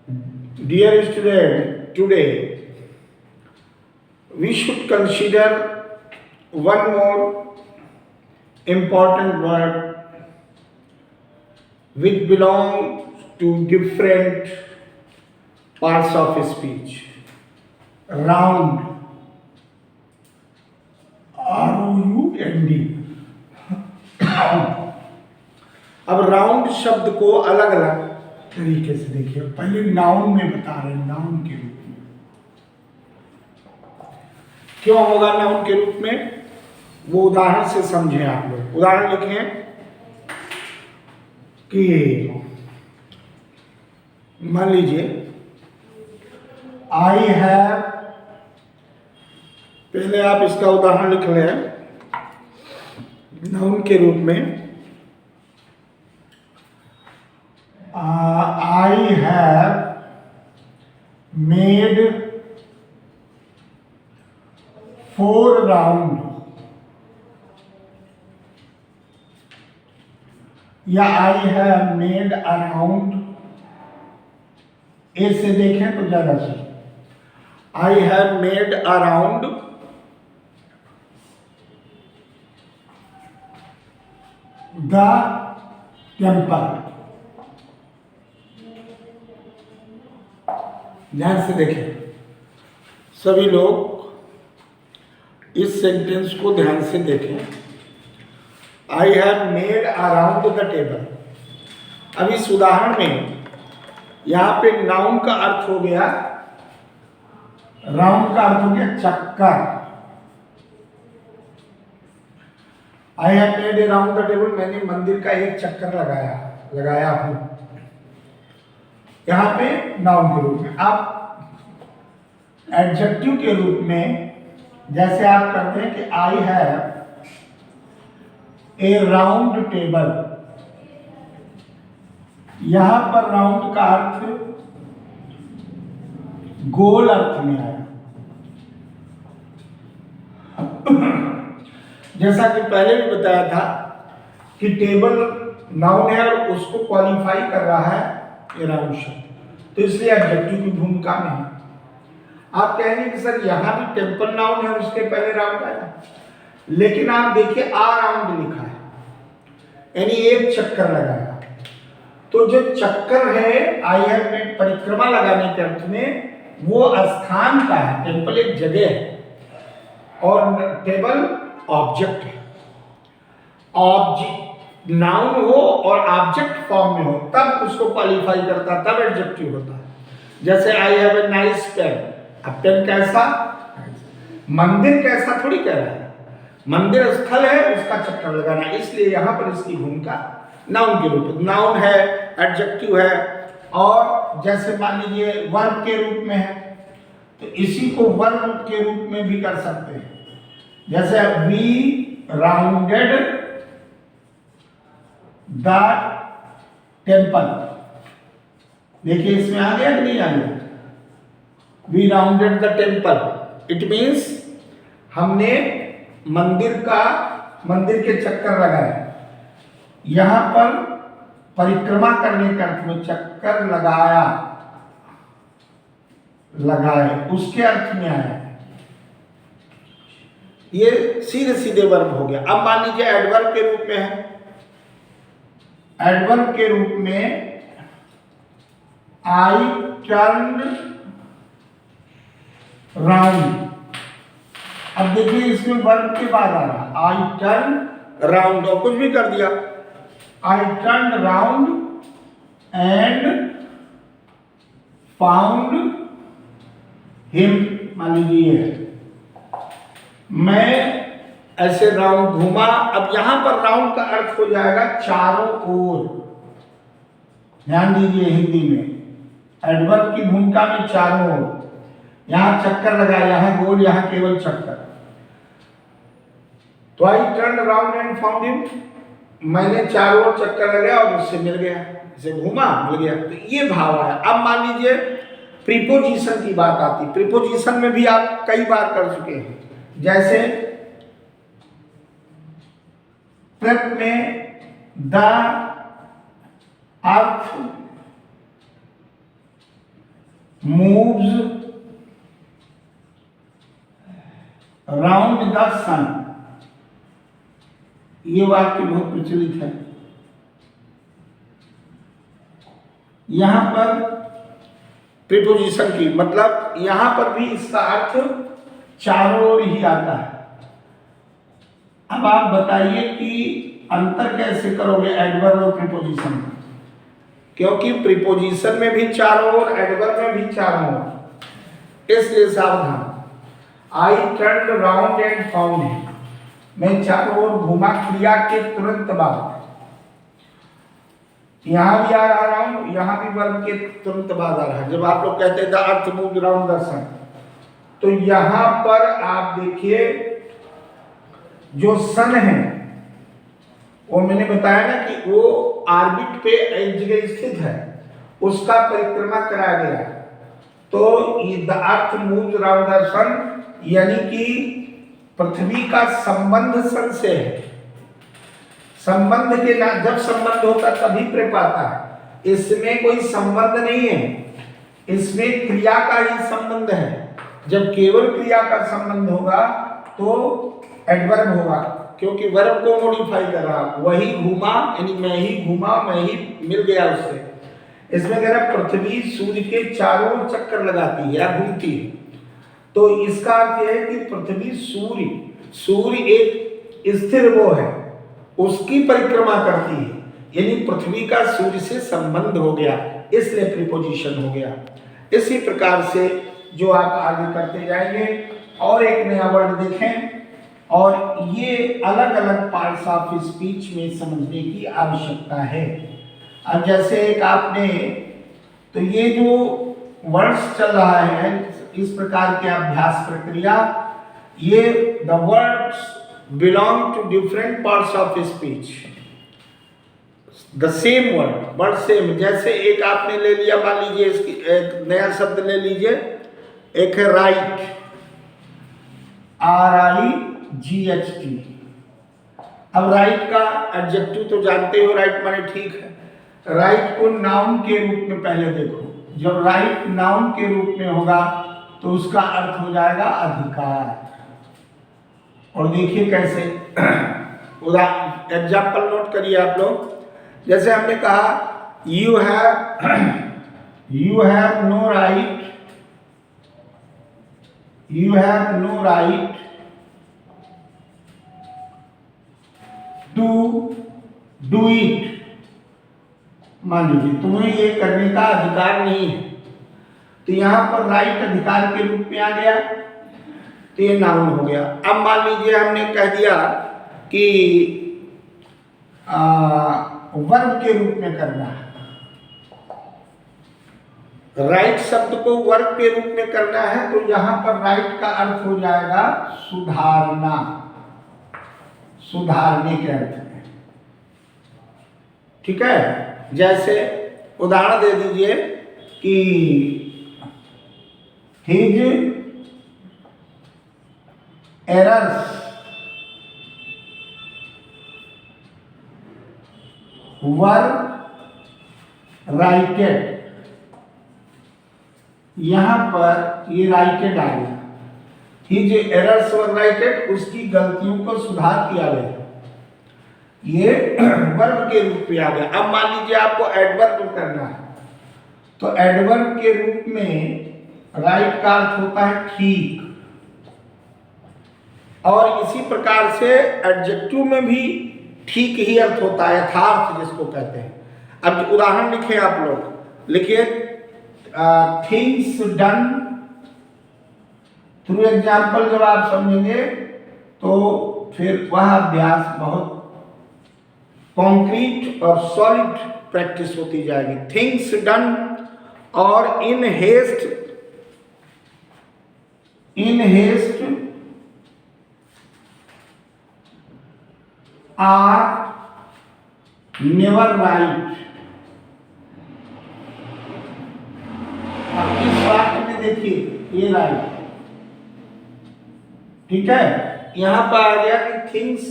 Dear student, today we should consider one more important word which belongs to different parts of speech. Round. ROUND. अब round शब्द को अलग अलग तरीके से देखिए। पहले नाउन में बता रहे हैं, नाउन के रूप में क्यों होगा नाउन के रूप में, वो उदाहरण से समझें आप लोग। उदाहरण लिखें कि मान लीजिए आई हैव, पहले आप इसका उदाहरण लिख लें नाउन के रूप में। I have made 4 round, या I have made a round। ऐसे देखें तो ज्यादा सही। I have made a round the temple। ध्यान से देखें सभी लोग, इस सेंटेंस को ध्यान से देखें। I have made around the table. अब इस उदाहरण में यहां पे नाउन का अर्थ हो गया, राउंड का अर्थ हो गया चक्कर। I have made A round the table, मैंने मंदिर का एक चक्कर लगाया हूं। यहां पे नाउन के रूप में। आप एडजेक्टिव के रूप में जैसे आप करते हैं कि आई हैव ए राउंड टेबल, यहां पर राउंड का अर्थ गोल अर्थ में आया। जैसा कि पहले भी बताया था कि टेबल नाउन है और उसको क्वालिफाई कर रहा है राउंड शब्द, तो इसलिए एडजेक्टिव की भूमिका में है। आप कहेंगे कि सर यहां भी टेम्पल नाउन है और उसके पहले राउंड आया, लेकिन आप देखिए आ राउंड लिखा है, यानी एक चक्कर लगाया। तो जो चक्कर है आई हैव मेड परिक्रमा लगाने के अर्थ में, वो स्थान का है। टेम्पल एक जगह है और टेबल ऑब्जेक्ट है। ऑब्जेक्ट नाउन हो और ऑब्जेक्ट फॉर्म में हो तब उसको क्वालिफाई करता, तब एडजेक्टिव होता है। जैसे I have a nice pen. अब पेन कैसा, मंदिर कैसा थोड़ी कह रहा है, मंदिर स्थल है, उसका चक्कर लगाना, इसलिए यहां पर इसकी भूमिका नाउन के रूप में। नाउन है, एडजेक्टिव है, और जैसे मान लीजिए वर्ब के रूप में है तो इसी को वर्ब के रूप में भी कर सकते हैं। जैसे वी राउंडेड द टेम्पल, देखिए इसमें आ गया कि नहीं आ गया। We rounded the temple, it means हमने मंदिर के चक्कर लगाए। यहां पर परिक्रमा करने के अर्थ में चक्कर लगाए उसके अर्थ में आया। ये सीधे सीधे वर्ब हो गया। अब मान लीजिए एडवर्ब के रूप में है। एडवर्ब के रूप में आई टर्न राउंड। अब देखिए इसमें वर्ब के बाद आ रहा आई टर्न राउंड, और कुछ भी कर दिया। I turn round and found him. मान लीजिए मैं ऐसे राउंड घूमा। अब यहां पर राउंड का अर्थ हो जाएगा चारों ओर। ध्यान दीजिए हिंदी में एडवर्ब की भूमिका में चारों ओर। यहां चक्कर लगाया, यहां गोल, यहां केवल चक्कर। तो I turn around and found him, मैंने चारों ओर चक्कर लगाया और उससे मिल गया, इसे घूमा मिल गया। तो ये भाव आया। अब मान लीजिए प्रीपोजिशन की बात आती। प्रीपोजिशन में भी आप कई बार कर चुके हैं। जैसे प्रेप में the earth moves round the sun। ये वाक्य बहुत प्रचलित है। यहां पर प्रीपोजिशन की मतलब यहां पर भी इसका अर्थ चारों ओर ही आता है। अब आप बताइए कि अंतर कैसे करोगे एडवर्ब और प्रीपोजिशन में, क्योंकि प्रीपोजिशन में भी चारों ओर, एडवर्ब में भी चारों ओर, इसलिए सावधान। I turned round and found him, मैं चारों ओर घुमा क्रिया के तुरंत बाद। यहां भी आ रहा हूं, यहां भी वर्ब के तुरंत बाद आ रहा है। जब आप लोग कहते हैं the earth moved round the sun, तो यहां पर आप देखिए जो सन है वो मैंने बताया ना कि वो ऑर्बिट पे एक जगह स्थित है, उसका परिक्रमा कराया गया। तो the earth moved round the sun यानी कि पृथ्वी का संबंध सन से है। संबंध के ना जब संबंध होता तभी प्रेप आता है, इसमें कोई संबंध नहीं है, इसमें क्रिया का ही संबंध है। जब केवल क्रिया का संबंध होगा तो एडवर्ब होगा, क्योंकि वर्ब को मॉडिफाई कर रहा, वही घूमा यानी मैं ही घूमा, मैं ही मिल गया उससे। इसमें कह रहा पृथ्वी सूर्य के चारों ओर चक्कर लगाती है या घूमती है, तो इसका अर्थ यह है कि पृथ्वी सूर्य एक स्थिर वो है, उसकी परिक्रमा करती है, यानी पृथ्वी का सूर्य से संबंध हो गया, इसलिए प्रीपोजिशन हो गया। इसी प्रकार से जो आप आगे करते जाएंगे और एक नया वर्ड देखें, और ये अलग अलग पार्ट्स ऑफ स्पीच में समझने की आवश्यकता है। अब जैसे एक आपने, तो ये जो वर्ड्स चल रहा है इस प्रकार के अभ्यास प्रक्रिया, ये the words belong to different parts of speech, the same word same. जैसे एक आपने ले लिया, मान लीजिए इसकी एक नया शब्द ले लीजिए, एक है राइट, RIGHT। अब राइट का एडजेक्टिव तो जानते हो, राइट माने ठीक है। राइट को नाउन के रूप में पहले देखो, जब राइट नाउन के रूप में होगा तो उसका अर्थ हो जाएगा अधिकार। और देखिए कैसे, एग्जाम्पल नोट करिए आप लोग। जैसे हमने कहा you have no right, you have no right to do it. मान लीजिए तुम्हें ये करने का अधिकार नहीं है, तो यहां पर राइट अधिकार के रूप में आ गया, तो ये नाउन हो गया। अब मान लीजिए हमने कह दिया कि वर्ब के रूप में करना है, राइट शब्द को वर्ब के रूप में करना है, तो यहां पर राइट का अर्थ हो जाएगा सुधारना, सुधारने के अर्थ में। ठीक है, जैसे उदाहरण दे दीजिए कि हिज एरर्स वर राइटेड। यहां पर ये राइटेड आ गया, हिज एरर्स वर राइटेड, उसकी गलतियों को सुधार किया गया, ये वर्ब के रूप में आ गया। अब मान लीजिए आपको एडवर्ब करना है, तो एडवर्ब के रूप में राइट का अर्थ होता है ठीक, और इसी प्रकार से एडजेक्टिव में भी ठीक ही अर्थ होता है, यथार्थ जिसको कहते हैं। अब उदाहरण लिखें आप लोग, लिखिए थिंग्स डन थ्रू एग्जाम्पल। जब आप समझेंगे तो फिर वह अभ्यास बहुत कॉन्क्रीट और सॉलिड प्रैक्टिस होती जाएगी। थिंग्स डन और in haste are never right. अब इस वाक्य में देखिए ये राइट, ठीक है। यहां पर आ गया कि थिंग्स,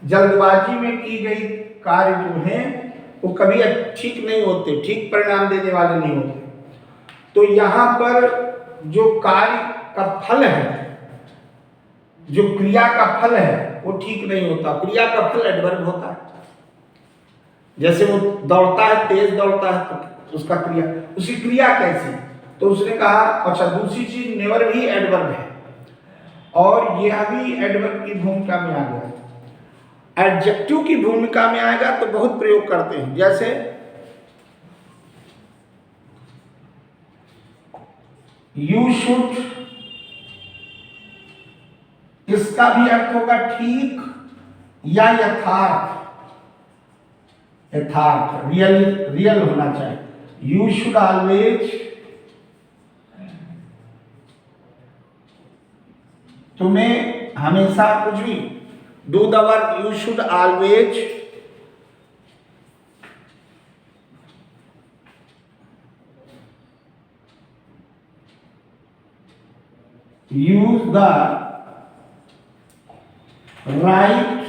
जल्दबाजी में की गई कार्य जो है वो कभी ठीक नहीं होते, ठीक परिणाम देने वाले नहीं होते। तो यहां पर जो कार्य का फल है, जो क्रिया का फल है वो ठीक नहीं होता। क्रिया का फल एडवर्ब होता है। जैसे वो दौड़ता है, तेज दौड़ता है, तो उसका क्रिया, उसकी क्रिया कैसी, तो उसने कहा अच्छा दूसरी चीज नेवर भी एडवर्ब है और यह भी एडवर्ब की भूमिका में आ गया। एडजेक्टिव की भूमिका में आएगा तो बहुत प्रयोग करते हैं, जैसे यू शुड, इसका भी अर्थ होगा ठीक या यथार्थ, यथार्थ, रियल, रियल होना चाहिए। यू शुड ऑलवेज, तुम्हें हमेशा, कुछ भी, do the work, you should always use the right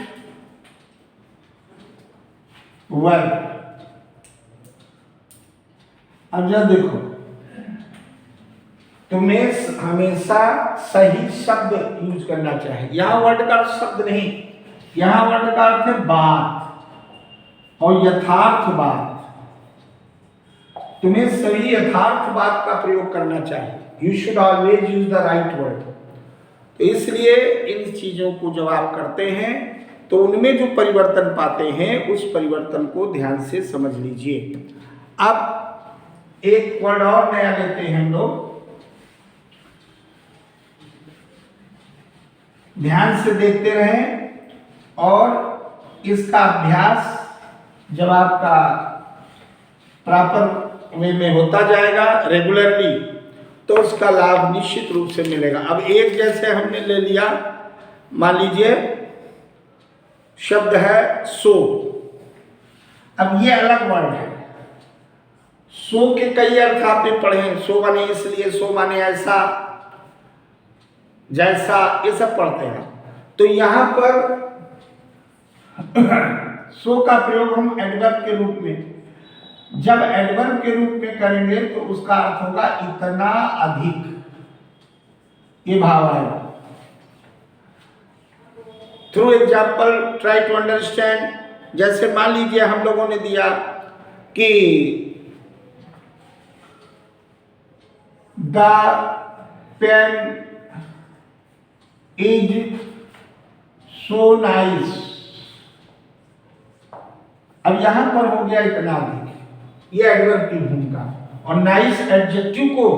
word. अब जब देखो, तुम्हें हमेशा सही शब्द यूज करना चाहिए। यहां वर्ड का अर्थ शब्द नहीं, यहां वर्ड का अर्थ है बात और यथार्थ बात। तुम्हें सही यथार्थ बात का प्रयोग करना चाहिए। You should always use the right word. तो इसलिए इन चीजों को जब आप करते हैं तो उनमें जो परिवर्तन पाते हैं उस परिवर्तन को ध्यान से समझ लीजिए। अब एक वर्ड और नया लेते हैं हम लोग, ध्यान से देखते रहें और इसका अभ्यास जब आपका प्रॉपर वे में होता जाएगा रेगुलरली, तो उसका लाभ निश्चित रूप से मिलेगा। अब एक जैसे हमने ले लिया, मान लीजिए शब्द है सो, अब ये अलग वर्ड है। सो के कई अर्थ आपने पढ़े हैं, सो माने इसलिए, सो माने ऐसा, जैसा, ये सब पढ़ते हैं। तो यहां पर सो का प्रयोग हम एडवर्ब के रूप में, जब एडवर्ब के रूप में करेंगे तो उसका अर्थ होगा इतना अधिक, ये भाव आएगा। Through example try to understand. जैसे मान लीजिए हम लोगों ने दिया कि the pen is so nice. अब यहां पर हो गया इतना अधिक, ये एडवर्ब की भूमिका, और नाइस एडजेक्टिव को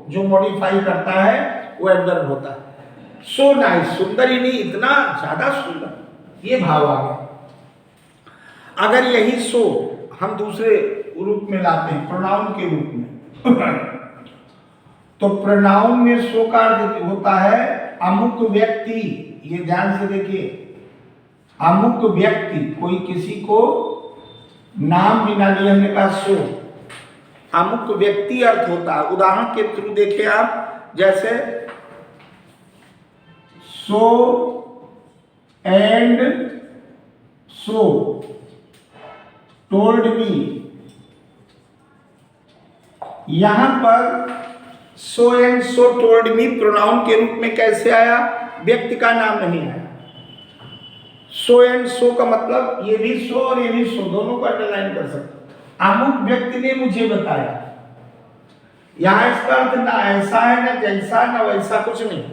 जो मॉडिफाई करता है वो एडवर्ब होता है। सो नाइस, सुंदर ही नहीं, इतना ज्यादा सुंदर, ये भाव आ गया। अगर यही सो हम दूसरे रूप में लाते हैं, प्रोनाउन के रूप में तो प्रोनाउन में सो का अर्थ होता है अमुक व्यक्ति। ये ध्यान से देखिए, अमुक व्यक्ति, कोई किसी को नाम बिना लिए हमने कहा सो, अमुक व्यक्ति अर्थ होता है। उदाहरण के थ्रू देखें आप, जैसे so and so told me. यहां पर so and so told me pronoun के रूप में कैसे आया? व्यक्ति का नाम नहीं आया। सो एंड सो का मतलब ये भी सो और ये भी सो, दोनों को अंडरलाइन कर सकते। अमुक व्यक्ति ने मुझे बताया, यहां इसका अर्थ ना ऐसा है, ना जैसा, ना वैसा, कुछ नहीं।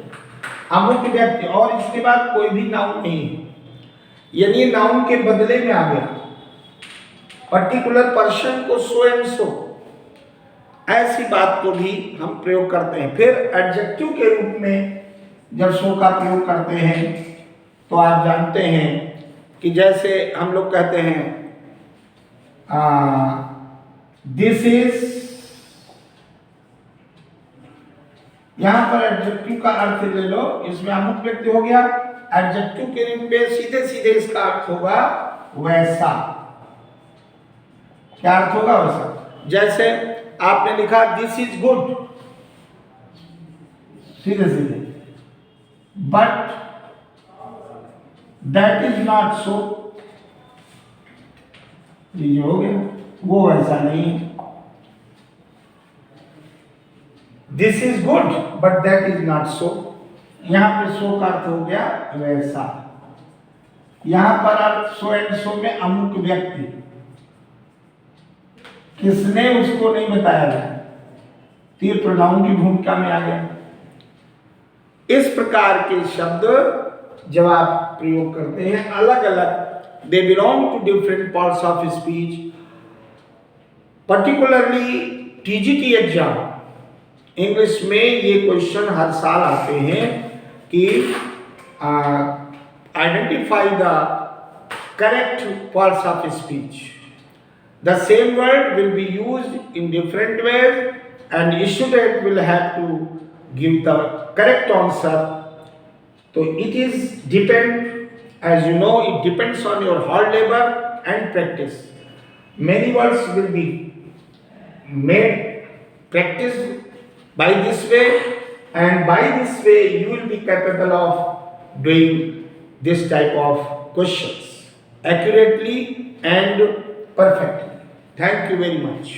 अमुक व्यक्ति और इसके बाद कोई भी नाउन नहीं है, यानी नाउन के बदले में आ गया पर्टिकुलर पर्सन को सो एंड सो। ऐसी बात को भी हम प्रयोग करते हैं। फिर एडजेक्टिव के रूप में जब सो का प्रयोग करते हैं तो आप जानते हैं कि जैसे हम लोग कहते हैं दिस इज, यहां पर एडजेक्टिव का अर्थ ले लो, इसमें अमुक व्यक्ति हो गया, एडजेक्टिव के रूप में सीधे सीधे इसका अर्थ होगा वैसा। क्या अर्थ होगा? वैसा। जैसे आपने लिखा दिस इज गुड, सीधे सीधे, but that is not so, ये हो गया, वो वैसा नहीं है। This is good but that is not so. यहां पे सो का अर्थ हो गया वैसा, यहां पर अर्थ सो एंड सो में अमुक व्यक्ति, किसने उसको नहीं बताया गया, तो ये प्रोनाउन की भूमिका में आ गया। इस प्रकार के शब्द जब आप प्रयोग करते हैं अलग अलग, they belong to different parts of speech. Particularly TGT exam English में ये क्वेश्चन हर साल आते हैं कि identify the correct parts of speech. The same word will be used in different ways and student will have to give the correct answer. So it is depend, as you know, it depends on your hard labor and practice. Many words will be made practiced by this way, and by this way you will be capable of doing this type of questions accurately and perfectly. Thank you very much.